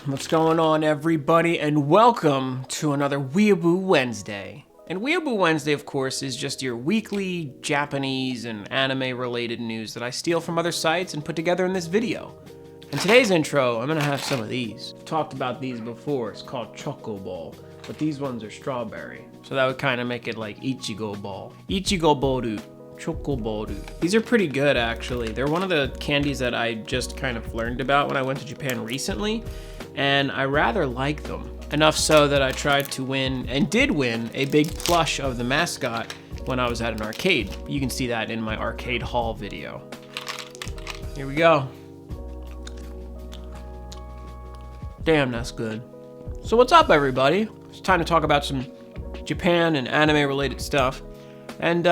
What's going on, everybody, and welcome to another Weeaboo Wednesday. And Weeaboo Wednesday, of course, is just your weekly Japanese and anime-related news that I steal from other sites and put together in this video. In today's intro, I'm gonna have some of these. I've talked about these before. It's called Choco Ball, but these ones are strawberry. So that would kind of make it like Ichigo Ball. Ichigo Boru. Choco Boru. These are pretty good, actually. They're one of the candies that I just kind of learned about when I went to Japan recently, and I rather like them. Enough so that I tried to win, and did win, a big plush of the mascot when I was at an arcade. You can see that in my arcade haul video. Here we go. Damn, that's good. So what's up, everybody? It's time to talk about some Japan and anime-related stuff. And,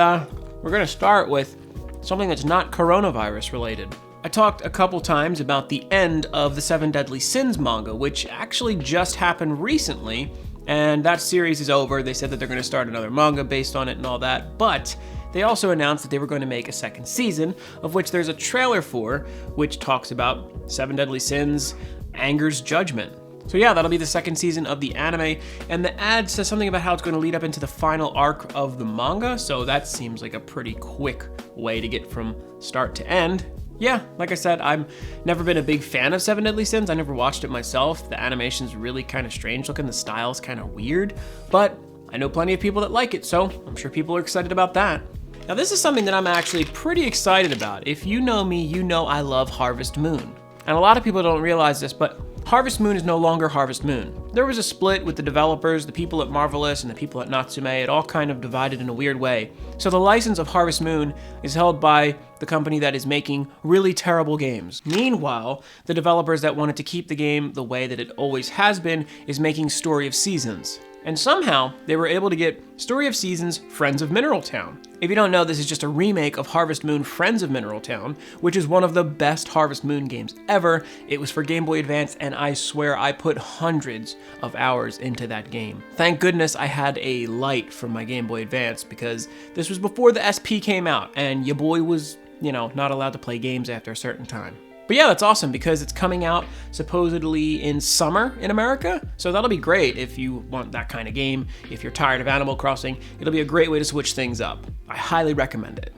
we're gonna start with something that's not coronavirus related. I talked a couple times about the end of the Seven Deadly Sins manga, which actually just happened recently, and that series is over. They said that they're gonna start another manga based on it and all that, but they also announced that they were going to make a second season, of which there's a trailer for, which talks about Seven Deadly Sins, Anger's Judgment. So yeah, that'll be the second season of the anime, and the ad says something about how it's going to lead up into the final arc of the manga, so that seems like a pretty quick way to get from start to end. Yeah, like I said, I've never been a big fan of Seven Deadly Sins. I never watched it myself. The animation's really kind of strange looking, the style's kind of weird, but I know plenty of people that like it, so I'm sure people are excited about that. Now this is something that I'm actually pretty excited about. If you know me, you know I love Harvest Moon. And a lot of people don't realize this, but Harvest Moon is no longer Harvest Moon. There was a split with the developers, the people at Marvelous and the people at Natsume. It all kind of divided in a weird way. So the license of Harvest Moon is held by the company that is making really terrible games. Meanwhile, the developers that wanted to keep the game the way that it always has been is making Story of Seasons. And somehow, they were able to get Story of Seasons Friends of Mineral Town. If you don't know, this is just a remake of Harvest Moon Friends of Mineral Town, which is one of the best Harvest Moon games ever. It was for Game Boy Advance, and I swear I put hundreds of hours into that game. Thank goodness I had a light from my Game Boy Advance, because this was before the SP came out, and your boy was, not allowed to play games after a certain time. But yeah, that's awesome because it's coming out supposedly in summer in America. So that'll be great if you want that kind of game. If you're tired of Animal Crossing, it'll be a great way to switch things up. I highly recommend it.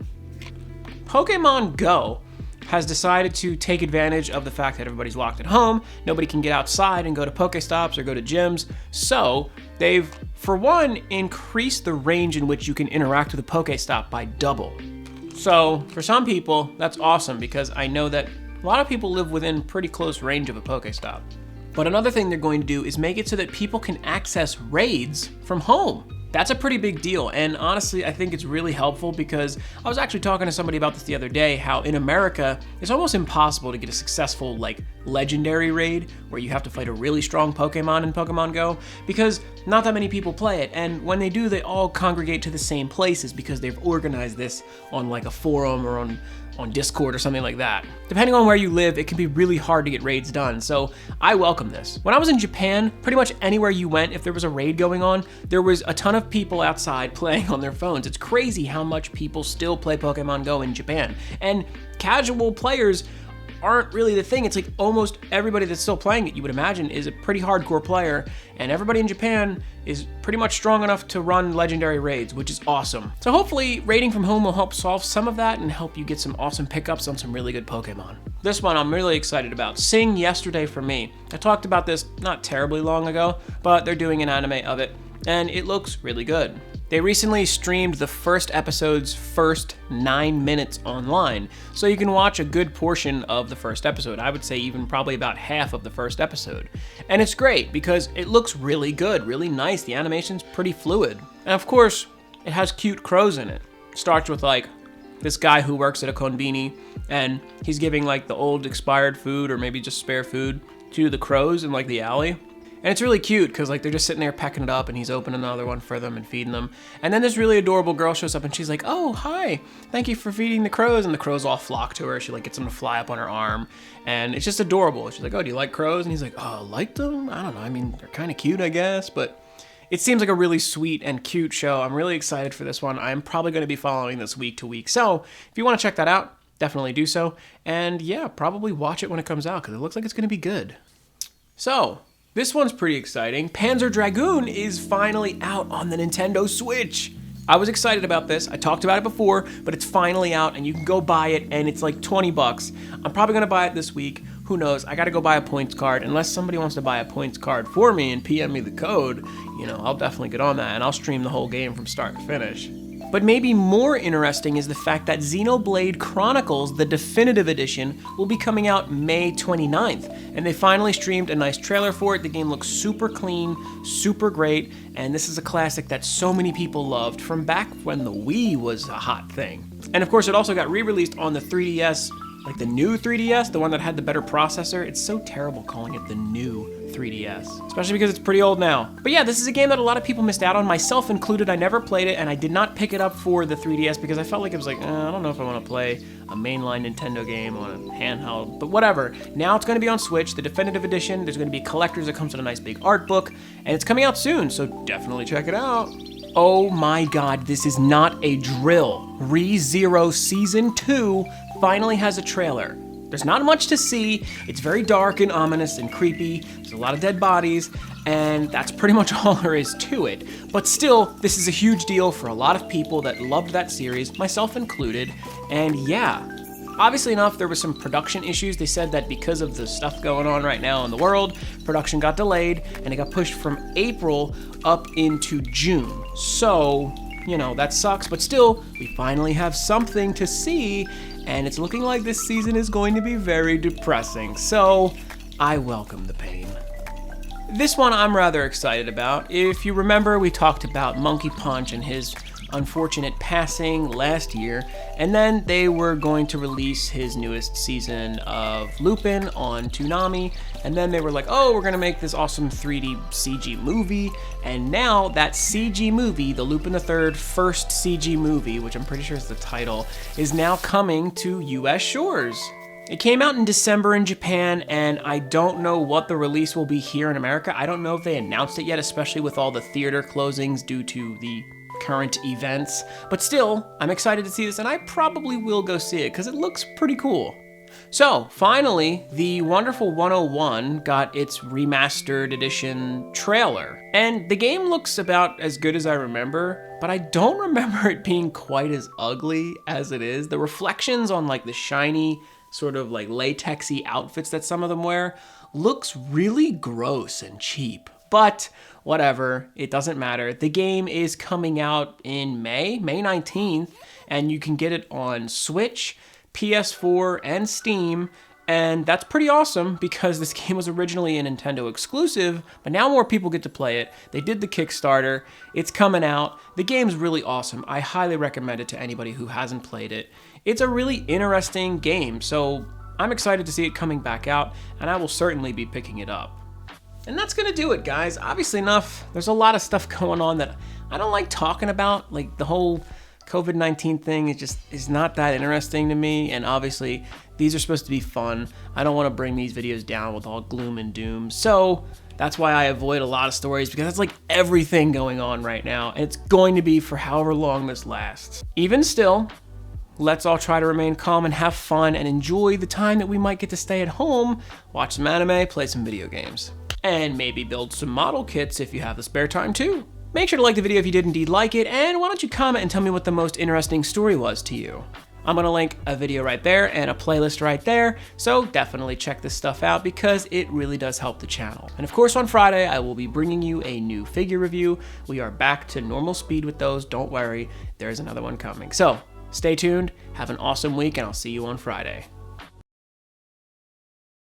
Pokemon Go has decided to take advantage of the fact that everybody's locked at home, nobody can get outside and go to Pokestops or go to gyms. So they've, for one, increased the range in which you can interact with a Pokestop by double. So for some people, that's awesome because I know that a lot of people live within pretty close range of a Pokestop. But another thing they're going to do is make it so that people can access raids from home. That's a pretty big deal, and honestly, I think it's really helpful because I was actually talking to somebody about this the other day, how in America, it's almost impossible to get a successful, legendary raid where you have to fight a really strong Pokemon in Pokemon Go because not that many people play it, and when they do, they all congregate to the same places because they've organized this on a forum or on Discord or something like that. Depending on where you live, it can be really hard to get raids done, so I welcome this. When I was in Japan, pretty much anywhere you went, if there was a raid going on, there was a ton of people outside playing on their phones. It's crazy how much people still play Pokemon Go in Japan. And casual players aren't really the thing. It's like almost everybody that's still playing it, you would imagine, is a pretty hardcore player, and everybody in Japan is pretty much strong enough to run legendary raids, which is awesome. So hopefully raiding from home will help solve some of that and help you get some awesome pickups on some really good Pokemon. This one I'm really excited about. Sing Yesterday for Me. I talked about this not terribly long ago, but they're doing an anime of it, and it looks really good. They recently streamed the first episode's first 9 minutes online, so you can watch a good portion of the first episode. I would say even probably about half of the first episode. And it's great because it looks really good, really nice. The animation's pretty fluid. And of course, it has cute crows in it. It starts with this guy who works at a konbini, and he's giving the old expired food or maybe just spare food to the crows in the alley. And it's really cute because they're just sitting there pecking it up and he's opening another one for them and feeding them. And then this really adorable girl shows up and she's like, "Oh, hi, thank you for feeding the crows." And the crows all flock to her. She gets them to fly up on her arm. And it's just adorable. She's like, "Oh, do you like crows?" And he's like, "Oh, like them? I don't know. I mean, they're kind of cute, I guess." But it seems like a really sweet and cute show. I'm really excited for this one. I'm probably going to be following this week to week. So if you want to check that out, definitely do so. And yeah, probably watch it when it comes out because it looks like it's going to be good. So This one's pretty exciting. Panzer Dragoon is finally out on the Nintendo Switch. I was excited about this. I talked about it before, but it's finally out and you can go buy it and it's like 20 bucks. I'm probably gonna buy it this week. Who knows? I gotta go buy a points card. Unless somebody wants to buy a points card for me and PM me the code, I'll definitely get on that and I'll stream the whole game from start to finish. But maybe more interesting is the fact that Xenoblade Chronicles, the definitive edition, will be coming out May 29th. And they finally streamed a nice trailer for it. The game looks super clean, super great, and this is a classic that so many people loved from back when the Wii was a hot thing. And of course, it also got re-released on the 3DS, like the new 3DS, the one that had the better processor. It's so terrible calling it the new 3DS, especially because it's pretty old now. But yeah, this is a game that a lot of people missed out on, myself included. I never played it, and I did not pick it up for the 3DS because I felt like it was like, I don't know if I want to play a mainline Nintendo game on a handheld, but whatever. Now it's going to be on Switch, the definitive edition. There's going to be collectors that comes with a nice big art book, and it's coming out soon, so definitely check it out. Oh my god, this is not a drill. ReZero Season 2 finally has a trailer. There's not much to see. It's very dark and ominous and creepy. There's a lot of dead bodies, and that's pretty much all there is to it. But still, this is a huge deal for a lot of people that loved that series, myself included. And yeah, obviously enough, there was some production issues. They said that because of the stuff going on right now in the world, production got delayed, and it got pushed from April up into June. So, that sucks, but still, we finally have something to see, and it's looking like this season is going to be very depressing, so I welcome the pain. This one I'm rather excited about. If you remember, we talked about Monkey Punch and his unfortunate passing last year, and then they were going to release his newest season of Lupin on Toonami, and then they were like, oh, we're gonna make this awesome 3D CG movie, and now that CG movie, the Lupin III first CG movie, which I'm pretty sure is the title, is now coming to US shores. It came out in December in Japan, and I don't know what the release will be here in America. I don't know if they announced it yet, especially with all the theater closings due to the current events, but still, I'm excited to see this, and I probably will go see it because it looks pretty cool. So, finally, the wonderful 101 got its remastered edition trailer, and the game looks about as good as I remember, but I don't remember it being quite as ugly as it is. The reflections on like the shiny sort of like latexy outfits that some of them wear looks really gross and cheap. But whatever, it doesn't matter. The game is coming out in May 19th, and you can get it on Switch, PS4, and Steam, and that's pretty awesome because this game was originally a Nintendo exclusive, but now more people get to play it. They did the Kickstarter, it's coming out. The game's really awesome. I highly recommend it to anybody who hasn't played it. It's a really interesting game, so I'm excited to see it coming back out, and I will certainly be picking it up. And that's gonna do it, guys. Obviously enough, there's a lot of stuff going on that I don't like talking about. Like the whole COVID-19 thing is not that interesting to me. And obviously these are supposed to be fun. I don't wanna bring these videos down with all gloom and doom. So that's why I avoid a lot of stories, because that's like everything going on right now. And it's going to be for however long this lasts. Even still, let's all try to remain calm and have fun and enjoy the time that we might get to stay at home, watch some anime, play some video games. And maybe build some model kits if you have the spare time too. Make sure to like the video if you did indeed like it, and why don't you comment and tell me what the most interesting story was to you. I'm gonna link a video right there and a playlist right there, so definitely check this stuff out because it really does help the channel. And of course on Friday, I will be bringing you a new figure review. We are back to normal speed with those, don't worry, there's another one coming. So stay tuned, have an awesome week, and I'll see you on Friday.